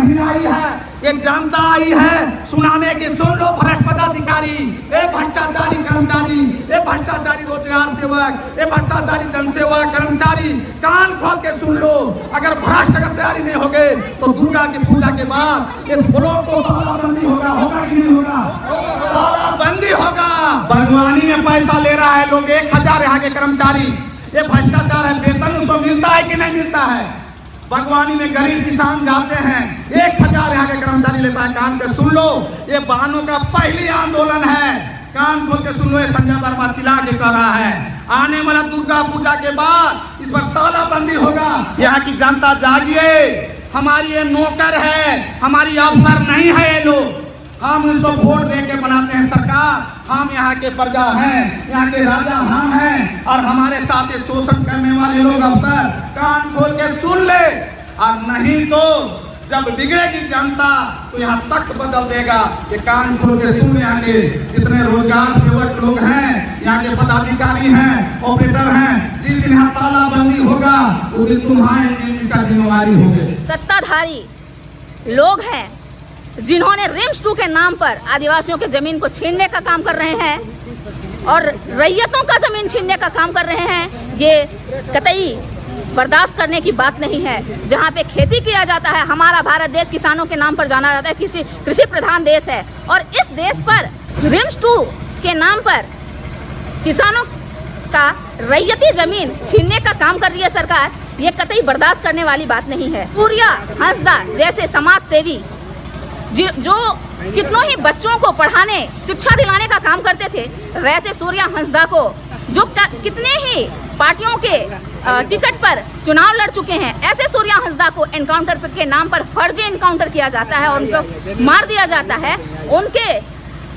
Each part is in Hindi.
नहीं आई है, एक जनता आई है सुनाने की। सुन लो भ्रष्ट पदाधिकारी, ए भ्रष्टाचारी कर्मचारी, ए भ्रष्टाचारी रोजगार सेवक, ए भ्रष्टाचारी जनसेवा कर्मचारी, कान खोल के सुन लो। अगर भ्रष्ट अगर तैयारी नहीं होगे तो दुर्गा की पूजा के बाद इस ब्लॉक को तालाबंदी होगा कि नहीं होगा? तालाबंदी होगा। बागवानी में पैसा ले रहा है लोग 1000 यहाँ के कर्मचारी, ये भ्रष्टाचार है। वेतन उसको मिलता है कि नहीं मिलता है? बागवानी में गरीब किसान जाते हैं, 1000 यहाँ के कर्मचारी लेता है। कान पे सुन लो, ये बहनों का पहली आंदोलन है। कान खोल के सुन लो, ये संजय वर्मा चिल्ला के कह रहा है आने वाला दुर्गा पूजा के बाद इस पर तालाबंदी होगा। यहाँ की जनता जागिए, हमारी ये नौकर है, हमारी अफसर नहीं है ये लोग। हम इनको वोट दे के बनाते हैं सरकार, हम यहाँ के प्रजा हैं, यहाँ के राजा हम हैं, और हमारे साथ ये शोषण करने वाले लोग अफसर कान खोल के सुन ले। और नहीं तो जब बिगड़ेगी जनता तो यहाँ तक बदल देगा। ये कान खोल के सुन, यहाँ के जितने रोजगार सेवक लोग हैं, यहाँ के पदाधिकारी हैं, ऑपरेटर हैं, जिस दिन यहाँ तालाबंदी होगा उस दिन तुम्हारी इसका जिम्मेवारी होगी। सत्ताधारी लोग हैं जिन्होंने रिम्स 2 के नाम पर आदिवासियों के जमीन को छीनने का काम कर रहे हैं और रैयतों का जमीन छीनने का काम कर रहे हैं। ये कतई बर्दाश्त करने की बात नहीं है। जहाँ पे खेती किया जाता है, हमारा भारत देश किसानों के नाम पर जाना जाता है, कृषि प्रधान देश है, और इस देश पर रिम्स 2 के नाम पर किसानों का रैयती जमीन छीनने का काम कर रही है सरकार। ये कतई बर्दाश्त करने वाली बात नहीं है। सूर्या हंसदा जैसे समाज सेवी जो कितनों ही बच्चों को पढ़ाने, शिक्षा दिलाने का काम करते थे, वैसे सूर्या हंसदा को जो कितने ही पार्टियों के टिकट पर चुनाव लड़ चुके हैं, ऐसे सूर्या हंसदा को एनकाउंटर के नाम पर फर्जी एनकाउंटर किया जाता है और उनको मार दिया जाता है। उनके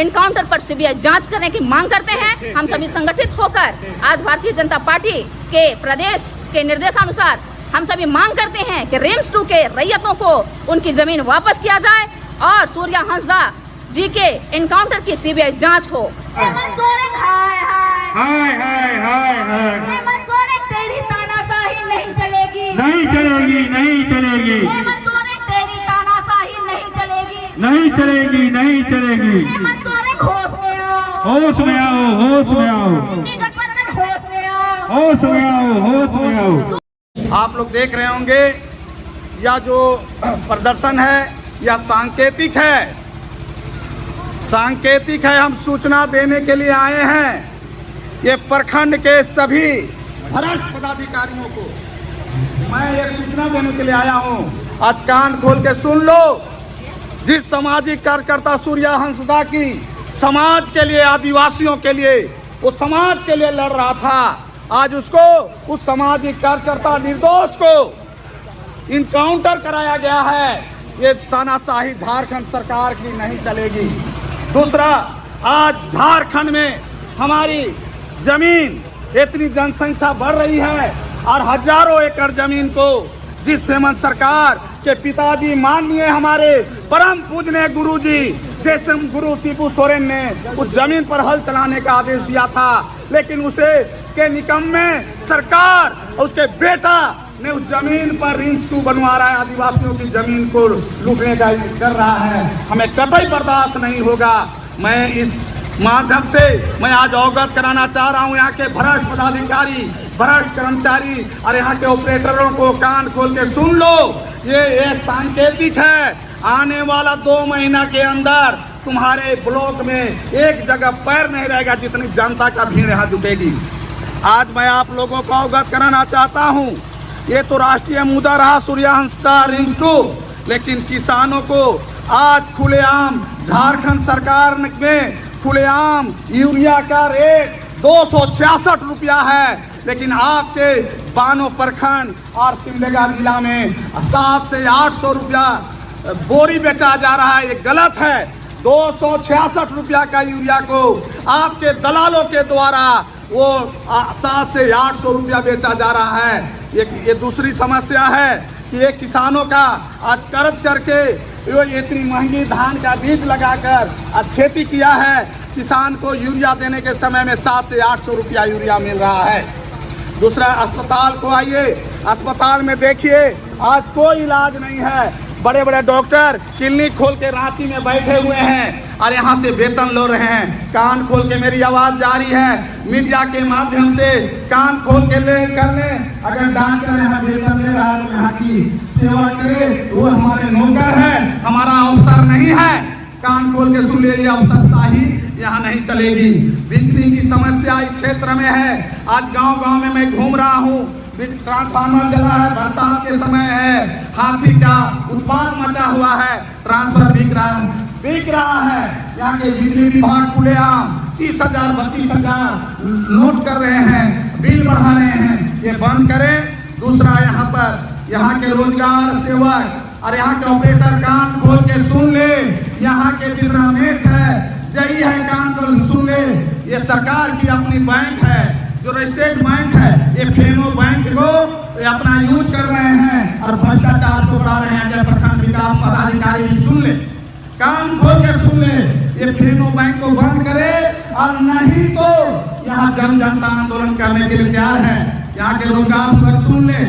एनकाउंटर पर सीबीआई जांच करने की मांग करते हैं। हम सभी संगठित होकर आज भारतीय जनता पार्टी के प्रदेश के निर्देशानुसार हम सभी मांग करते हैं कि रिम्स 2 के रैयतों को उनकी जमीन वापस किया जाए और सूर्या हंसदा जी के एनकाउंटर की सीबीआई जांच हो। हेमंत सोरेन हाय हाय हाय हाय हाय हाय। हेमंत सोरेन तेरी तानाशाही नहीं चलेगी, नहीं चलेगी, नहीं चलेगी। हेमंत सोरेन तेरी तानाशाही नहीं चलेगी, नहीं चलेगी, नहीं चलेगी। हेमंत सोरेन होश में आओ, होश में आओ, होश में आओ, गठबंधन होश में आओ, होश में आओ, होश में आओ। आप लोग देख रहे होंगे या जो प्रदर्शन है या सांकेतिक है, सांकेतिक है। हम सूचना देने के लिए आए हैं ये प्रखंड के सभी भ्रष्ट पदाधिकारियों को। मैं ये सूचना देने के लिए आया हूँ, आज कान खोल के सुन लो। जिस सामाजिक कार्यकर्ता सूर्या हंसदा की समाज के लिए, आदिवासियों के लिए, वो समाज के लिए लड़ रहा था, आज उसको, उस सामाजिक कार्यकर्ता निर्दोष को इनकाउंटर कराया गया है। ये तानाशाही झारखंड सरकार की नहीं चलेगी। दूसरा, आज झारखंड में हमारी जमीन, इतनी जनसंख्या बढ़ रही है और हजारों एकड़ जमीन को जिस हेमंत सरकार के पिताजी माननीय हमारे परम पूजनीय गुरुजी देशम गुरु शिबू सोरेन ने उस जमीन पर हल चलाने का आदेश दिया था, लेकिन उसे के निकम्मे सरकार और उसके बेटा ने उस जमीन पर रिम्स 2 बनवा रहा है, आदिवासियों की जमीन को लूटने का कर रहा है। हमें कतई बर्दाश्त नहीं होगा। मैं इस माध्यम से मैं आज अवगत कराना चाह रहा हूँ यहाँ के भ्रष्ट पदाधिकारी, भ्रष्ट कर्मचारी और यहाँ के ऑपरेटरों को, कान खोल के सुन लो। ये सांकेतिक है। आने वाला 2 महीना के अंदर तुम्हारे ब्लॉक में एक जगह पैर नहीं रहेगा जितनी जनता का भीड़ यहाँ जुटेगी। आज मैं आप लोगों को अवगत कराना चाहता हूँ, ये तो राष्ट्रीय मुद्दा रहा सूर्या हंसदा रिम्स 2, लेकिन किसानों को आज खुलेआम झारखंड सरकार में खुलेआम यूरिया का रेट 266 रुपया है, लेकिन आपके बानो प्रखंड और सिमडेगा जिला में 700 से 800 रुपया बोरी बेचा जा रहा है। ये गलत है। 266 रुपया का यूरिया को आपके दलालों के द्वारा वो 700 से 800 रुपया बेचा जा रहा है। ये दूसरी समस्या है कि ये किसानों का आज कर्ज करके इतनी महंगी धान का बीज लगाकर आज खेती किया है। किसान को यूरिया देने के समय में 700 से 800 रुपया यूरिया मिल रहा है। दूसरा, अस्पताल को आइए, अस्पताल में देखिए आज कोई इलाज नहीं है। बड़े बड़े डॉक्टर क्लिनिक खोल के रांची में बैठे हुए हैं और यहाँ से वेतन लो रहे हैं। कान खोल के मेरी आवाज़ जारी है, मीडिया के माध्यम से कान खोल के ले कर ले। अगर डॉक्टर यहाँ वेतन ले रहा है तो यहाँ की सेवा करे, वो हमारे नौकर है, हमारा अवसर नहीं है। कान खोल के सुन ले, ये अवसरशाही यहाँ नहीं चलेगी। बिजली की समस्या इस क्षेत्र में है। आज गांव-गांव में मैं घूम रहा हूँ, ट्रांसफार्मर जला है, बरसात के समय है, हाथी का उत्पात मचा हुआ है, ट्रांसफर बिक रहा है। यहाँ के बिजली विभाग खुलेआम 30,000 32,000 नोट कर रहे हैं, बिल बढ़ा रहे हैं, ये बंद करें। दूसरा, यहाँ पर यहाँ के रोजगार सेवक और यहाँ के ऑपरेटर कान खोल के सुन ले। यहाँ के जितना नेट है, जई है, कान खोल सुन ले। ये सरकार की अपनी बैंक है, जो स्टेट बैंक है, ये फेनो बैंक को अपना यूज कर रहे हैं और भ्रष्टाचार को बढ़ा रहे हैं। प्रखंड विकास पदाधिकारी भी सुन ले, कान खोल के सुन ले, ये फेनो बैंक को बंद करे और नहीं तो यहाँ जनता आंदोलन करने के लिए तैयार है। यहाँ के रोजगार सेवक सुन ले,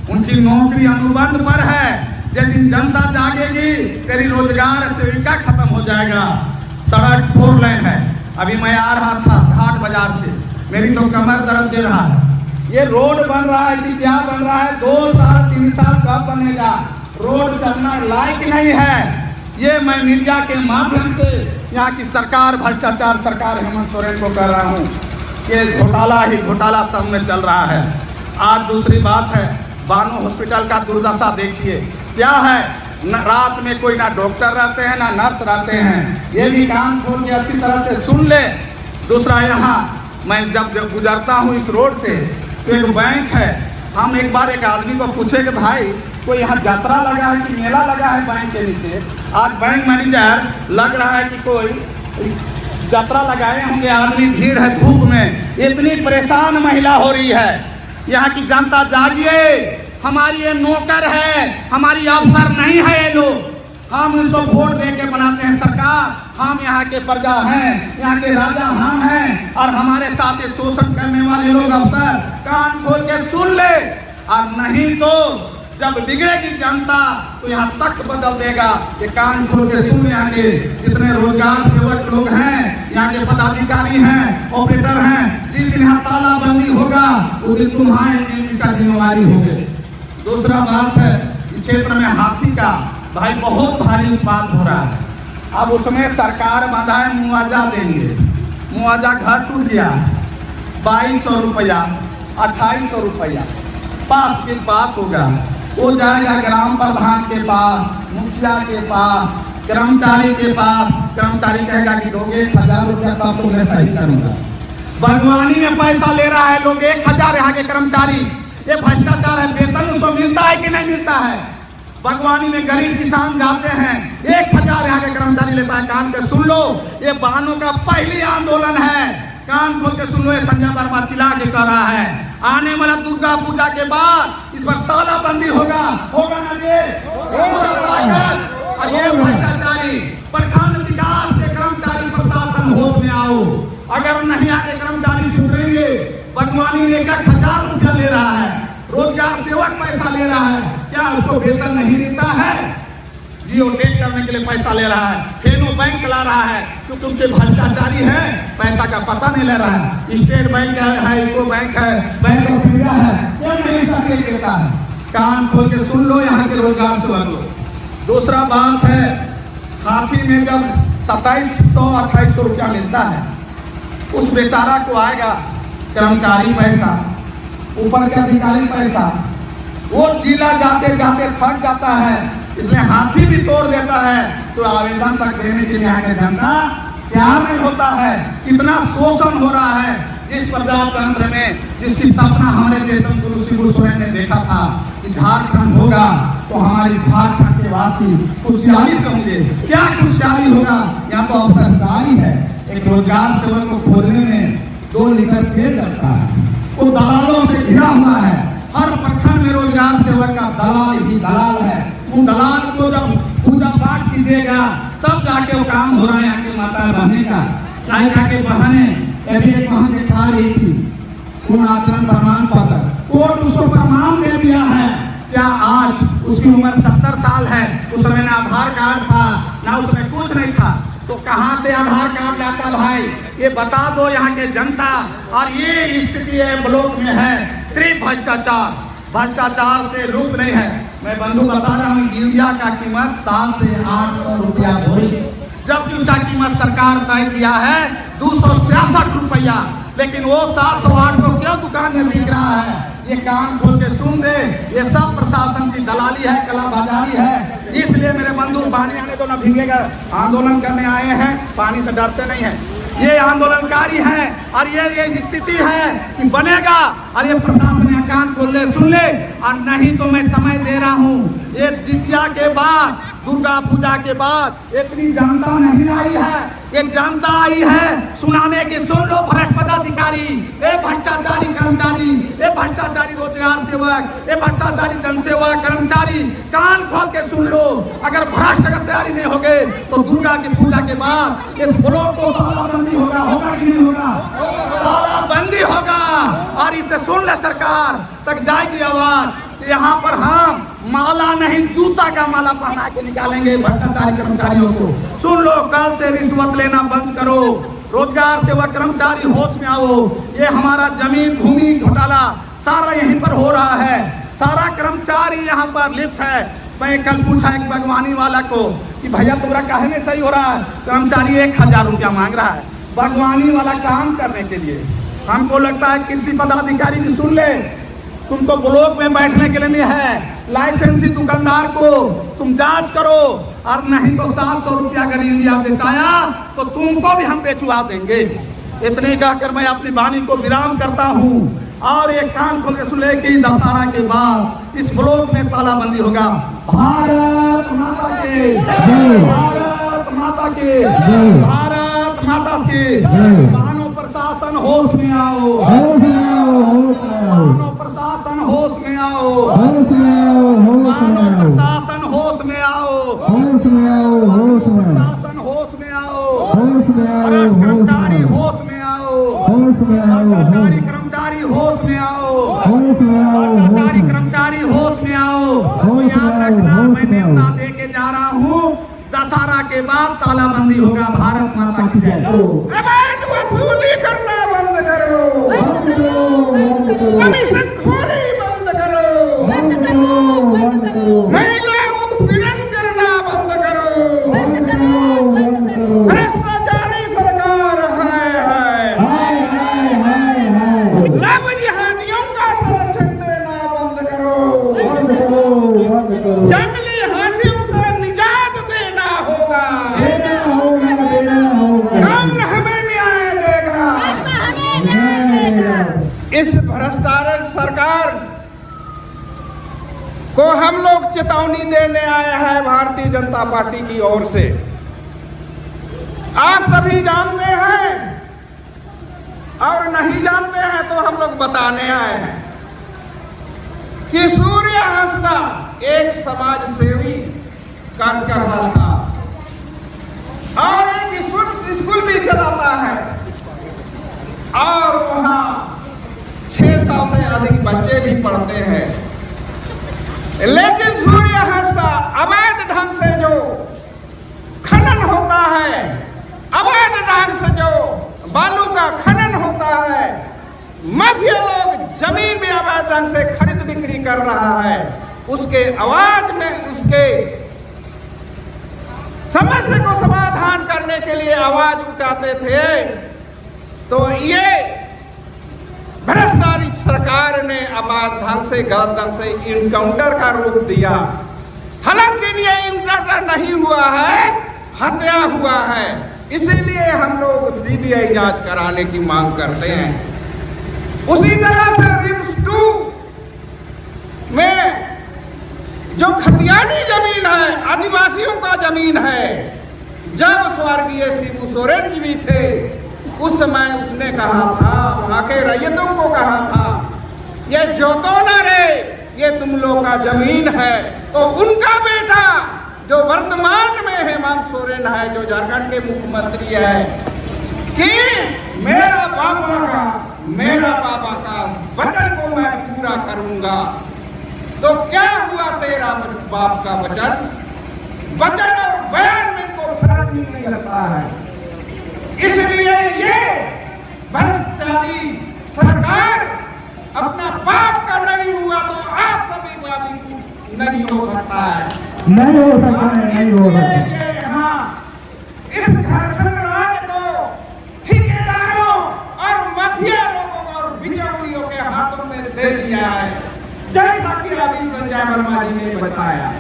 उनकी नौकरी अनुबंध पर है। यदि जनता जागेगी, तेरी रोजगार सेविका खत्म हो जाएगा। सड़क 4 लेन है। अभी मैं आ रहा था घाट बाजार से, मेरी तो कमर दर्द दे रहा है। ये रोड बन रहा है कि क्या बन रहा है? 2 साल 3 साल कब बनेगा? रोड चलना लायक नहीं है। ये मैं मीडिया के माध्यम से यहाँ की सरकार, भ्रष्टाचार सरकार हेमंत सोरेन को कह रहा हूँ कि घोटाला ही घोटाला सब में चल रहा है। आज दूसरी बात है, बानो हॉस्पिटल का दुर्दशा देखिए क्या है। रात में कोई ना डॉक्टर रहते हैं ना नर्स रहते हैं। ये भी कान खोल के अच्छी तरह से सुन ले। दूसरा, यहाँ मैं जब गुजरता हूँ इस रोड से तो एक बैंक है। हम एक बार एक आदमी को पूछे कि भाई कोई यहाँ यात्रा लगा है कि मेला लगा है बैंक के नीचे? आज बैंक मैनेजर लग रहा है कि कोई यात्रा लगाए होंगे। आदमी भीड़ है, धूप में इतनी परेशान महिला हो रही है। यहाँ की जनता जागिए, हमारी ये नौकर है, हमारी अफसर नहीं है ये लोग। हम इनको वोट दे के बनाते हैं सरकार। हम यहाँ के प्रजा हैं, यहाँ के राजा हम हैं और हमारे साथ ये शोषण करने वाले लोग अफसर कान खोल के सुन ले। और नहीं तो जब बिगड़ेगी जनता तो यहाँ तक बदल देगा। ये कान खोल के सुन, यहाँ के जितने रोजगार सेवक लोग हैं, यहाँ के पदाधिकारी हैं, ऑपरेटर हैं, जिस दिन यहाँ तालाबंदी होगा उस दिन तुम्हारे इसका जिम्मेवारी होगी। दूसरा बात है, इस क्षेत्र में हाथी का भाई बहुत भारी उत्पात हो रहा है। अब उसमें सरकार बाधा है, मुआवजा देंगे। मुआवजा घर टूट गया, 2200 रुपया, 2800 रुपया पास के पास होगा। वो जाएगा ग्राम प्रधान के पास, मुखिया के पास, कर्मचारी के पास। कर्मचारी कहेगा कि दोगे 1000 रुपया तब तो मैं सही करूंगा। बागवानी में पैसा ले रहा है लोग 1000 यहाँ के कर्मचारी। ये भ्रष्टाचार है। वेतन उसको मिलता है कि नहीं मिलता है? बागवानी में गरीब किसान जाते हैं, 1000 यहाँ के कर्मचारी लेता है। कान के सुन लो, ये बानों का पहली आंदोलन है। कान खोल के सुन लो, ये संजय वर्मा चिल्ला के कर रहा है। आने वाला दुर्गा पूजा के बाद इस पर तालाबंदी होगा ना ये? और ये भ्रष्टाचारी प्रखंड विकास के कर्मचारी प्रशासन होश में आओ। अगर नहीं आके कर्मचारी सुधरेंगे, बागवानी में 1000 रुपया ले रहा है, रोजगार सेवक पैसा ले रहा है, क्या उसको वेतन नहीं देता है? जियो टेक करने के लिए पैसा ले रहा है, फेनो बैंक चला रहा है, क्योंकि उनके भ्रष्टाचारी है, पैसा का पता नहीं ले रहा है। स्टेट बैंक है, यूको बैंक है, बैंक ऑफ इंडिया है, क्या नहीं सके देता है? कान खोल के सुन लो यहाँ के रोजगार सेवक लोग। दूसरा बात है, हाथी में जब 2700-2800 रुपया मिलता है, उस बेचारा को आएगा कर्मचारी पैसा, ऊपर के अधिकारी पैसा। वो जिला जाते जाते थक जाता है, इसलिए हाथी भी तोड़ देता है। तो आवेदन तक देने के लिए यहाँ के जनता तैयार नहीं होता है। कितना शोषण हो रहा है जिस प्रजातंत्र में, जिसकी सपना हमारे देशम गुरु शिबू सोरेन ने देखा था कि झारखंड होगा तो हमारी झारखंड के वासी खुशहाली से होंगे। क्या खुशहाली होगा? यहाँ तो अवसर जारी है। एक रोजगार सेवक को खोलने में 2 लीटर तेल लगता है। वो दलालों से घिरा हुआ है। हर प्रखंड में रोजगार सेवक का दलाल ही दलाल है। उन दलाल को जब पूजा पाठ कीजिएगा तब जाके वो काम हो रहा है। यहाँ की माता रहने का के बहाने अभी एक वहां दिखा रही थी पूर्ण आचरण प्रमाण पत्र, कोर्ट उसको प्रमाण दे दिया है। क्या आज उसकी उम्र 70 साल है, उस समय ना आधार कार्ड था ना उसमें कुछ नहीं था, तो कहाँ से आधार कार्ड लाता भाई? ये बता दो यहाँ के जनता। और ये स्थिति है ब्लॉक में है, सिर्फ भ्रष्टाचार से रुक नहीं है। मैं बंधु बता रहा हूँ, यूरिया का कीमत 7 से 800 रुपया बोरी, जबकि उसका कीमत सरकार तय किया है 266 रुपया, लेकिन वो 700-800 क्यों दुकान में बिक रहा है? ये कान खोल के सुन दे, ये सब प्रशासन की दलाली है, कलाबाजारी है। इसलिए मेरे बंधु, पानी आने तो ना भीगेगा। आंदोलन करने आए हैं, पानी से डरते नहीं है, ये आंदोलनकारी है। और ये स्थिति है कि बनेगा, और ये प्रशासन या कान खोल ले, सुन ले। और नहीं तो मैं समय दे रहा हूँ, ये जितिया के बाद, दुर्गा पूजा के बाद इतनी जनता नहीं आई है, ये जनता आई है सुनाने की। सुन लो भ्रष्ट पदाधिकारी, ये भ्रष्टाचारी कर्मचारी, ये भ्रष्टाचारी रोजगार सेवक, ये भ्रष्टाचारी जनसेवक कर्मचारी, कान खोल के सुन लो। अगर भ्रष्ट अगर तैयारी नहीं होगे तो दुर्गा की पूजा के बाद इस ब्लॉक को तालाबंदी होगा कि नहीं होगा? तालाबंदी होगा। और इसे सुन ले, सरकार तक जाएगी आवाज। यहाँ पर हम माला नहीं, जूता का माला पहना के निकालेंगे भ्रष्टाचारी कर्मचारियों को। सुन लो, कल से रिश्वत लेना बंद करो, रोजगार सेवक कर्मचारी होश में आओ। ये हमारा जमीन भूमि घोटाला सारा यहीं पर हो रहा है, सारा कर्मचारी यहाँ पर लिप्त है। मैं कल पूछा एक बागवानी वाला को कि भैया तुम्हारा काहे में सही हो रहा है? कर्मचारी 1000 रुपया मांग रहा है बागवानी वाला काम करने के लिए। हमको लगता है कृषि पदाधिकारी भी सुन ले, तुमको ब्लॉक में बैठने के लिए नहीं है, लाइसेंसी दुकानदार को तुम जांच करो, और नहीं तो 700 रुपया अगर यूरिया बेचाया तो तुमको भी हम बेचवा देंगे। इतने कहकर मैं अपनी वाणी को विराम करता हूँ। और एक कान खोल के सुन ले कि दशहरा के बाद इस ब्लॉक में तालाबंदी होगा। भारत माता के, भारत माता के, भारत माता के। मानव प्रशासन होश में आओ, मानव प्रशासन होश में आओ, मानव प्रशासन होश में आओ, प्रशासन होश में आओ, कर्मचारी होश में आओ, कर्मचारी होश में आओ, कर्मचारी होश में आओ। याद रखना, मैं न्योता दे के जा रहा हूँ, दशहरा के बाद तालाबंदी होगा। भारत माता की जय। अवैध वसूली करना बंद करो, कमीशन खोरी बंद करो, महिला उत्पीड़न करना बंद करो, भ्रष्टाचारी सरकार है। लाभ जिहादियों का संरक्षण देना बंद करो, जंगली हाथियों से निजात देना होगा। कौन हमें न्याय देगा? इस भ्रष्टाचार सरकार को हम लोग चेतावनी देने आए हैं भारतीय जनता पार्टी की ओर से। आप सभी जानते हैं, और नहीं जानते हैं तो हम लोग बताने आए हैं कि सूर्य हंसदा एक समाज सेवी कार्य कर रहा था, और एक स्कूल भी चलाता है, और वहां 600 से अधिक बच्चे भी पढ़ते हैं। लेकिन सूर्य हंसदा अवैध ढंग से जो खनन होता है, अवैध ढंग से जो बालू का खनन होता है, माफिया लोग जमीन में अवैध ढंग से खरीद बिक्री कर रहा है, उसके आवाज में उसके समस्या को समाधान करने के लिए आवाज उठाते थे। तो ये भ्रष्टाचारी सरकार ने अवैध ढंग से, गलत ढंग से इनकाउंटर का रूप दिया। हालांकि ये इनकाउंटर नहीं हुआ है, हत्या हुआ है। इसीलिए हम लोग सीबीआई जांच कराने की मांग करते हैं। उसी तरह से रिम्स 2 में जो खतियानी जमीन है, आदिवासियों का जमीन है, जब स्वर्गीय शिबू सोरेन जी भी थे, उस समय उसने कहा था, वहां के रैयतों को कहा था, ये जोतो न रे, ये तुम लोग का जमीन है। तो उनका बेटा जो वर्तमान में हेमंत सोरेन है, जो झारखंड के मुख्यमंत्री है, कि मेरा पापा का वचन को मैं पूरा करूंगा। तो क्या हुआ तेरा बाप का वचन? वचन और बयान में को फर्क नहीं लगता है। इसलिए ये भ्रष्टाचारी सरकार अपना बाप का नहीं हुआ तो आप सभी का भी नहीं हो सकता है। नहीं हो सकता है, नहीं हो सकता। ये यहाँ इस झारखंड राज्य को ठेकेदारों और माफिया लोगों और बिचौलियों के हाथों में दे दिया है। जैसा कि अभी संजय वर्मा जी ने बताया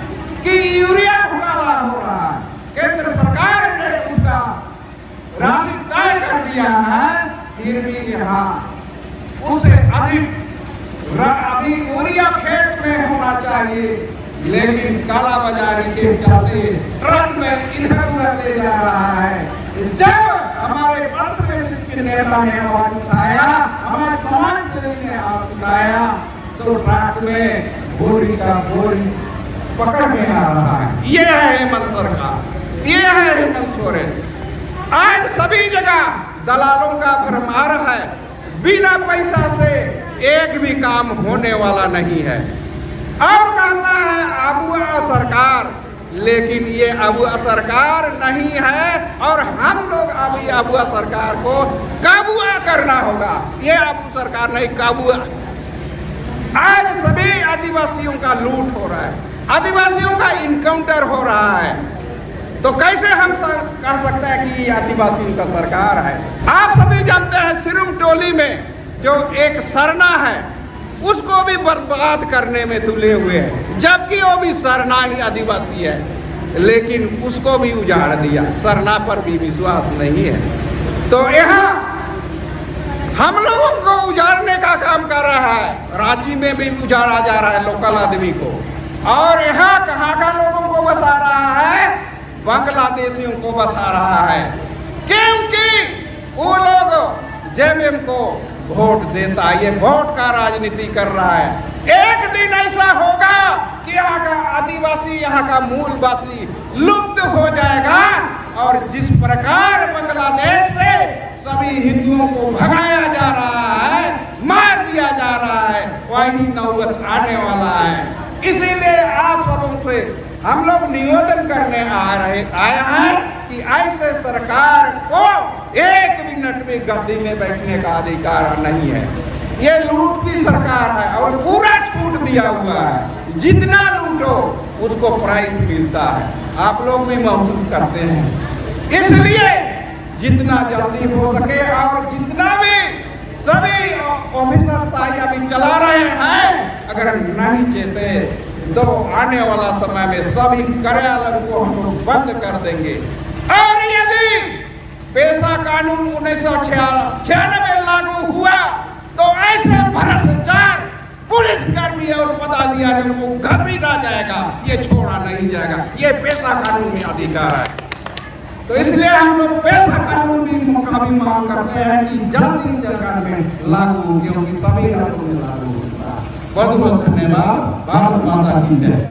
कि यूरिया घोटाला हो रहा है, केंद्र सरकार ने उसका राशि तय कर दिया है, फिर भी यहाँ उससे अधिक अभी यूरिया खेत में होना चाहिए, लेकिन काला बाजारी के चलते ट्रक में इधर उधर ले जा रहा है। जब हमारे पत्र नेता ने आवाज उठाया, हमारे समाज सेवी ने आवाज उठाया, तो ट्रक में बोरी का बोरी पकड़ में आ रहा है। ये है हेमंत सरकार, ये है हेमंत सोरेन। आज सभी जगह दलालों का भरमार है, बिना पैसा से एक भी काम होने वाला नहीं है। और कहता है अबुआ सरकार, लेकिन ये अबुआ सरकार नहीं है और हम लोग अभी अबुआ सरकार को काबुआ करना होगा। ये अबुआ सरकार नहीं, काबुआ। आज सभी आदिवासियों का लूट हो रहा है, आदिवासियों का इनकाउंटर हो रहा है, तो कैसे हम कह सकते हैं कि ये आदिवासियों का सरकार है? आप सभी जानते हैं सिरुम टोली में जो एक सरना है उसको भी बर्बाद करने में तुले हुए हैं, जबकि वो भी सरना ही आदिवासी है, लेकिन उसको भी उजाड़ दिया। सरना पर भी विश्वास नहीं है, तो यहाँ हम लोगों को उजाड़ने का काम कर रहा है। रांची में भी उजाड़ा जा रहा है लोकल आदमी को, और यहाँ कहाँ का लोगों को बसा रहा है? बांग्लादेशियों को बसा रहा है, क्योंकि वो लोग जेएमएम को वोट देता है, ये वोट का राजनीति कर रहा है। एक दिन ऐसा होगा कि यहाँ का आदिवासी, यहाँ का मूलवासी लुप्त हो जाएगा, और जिस प्रकार बांग्लादेश से सभी हिंदुओं को भगाया जा रहा है, मार दिया जा रहा है, वही नौबत आने वाला है। इसीलिए आप सबों से हम लोग निवेदन करने आया है कि ऐसे सरकार को एक मिनट भी गद्दी में बैठने का अधिकार नहीं है। ये लूट की सरकार है और पूरा छूट दिया हुआ है, जितना लूटो उसको प्राइस मिलता है, आप लोग भी महसूस करते हैं। इसलिए जितना जल्दी हो सके और जितना भी सभी ऑफिसर शाही अभी चला रहे हैं, अगर नहीं चेते तो आने वाला समय में सभी कार्यालय को हम लोग बंद कर देंगे। और यदि पेशा कानून 1996 लागू हुआ तो ऐसे भ्रष्टाचार पुलिसकर्मी और पदाधिकारियों को घसीटा जाएगा, ये छोड़ा नहीं जाएगा। ये पेशा कानून में अधिकार है, तो इसलिए हम लोग पेशा कानून का भी मांग करते हैं कि जल्दी सरकार में लागू, क्योंकि सभी राज्यों में लागू होता है। बहुत बहुत धन्यवाद। भारत माता की जय।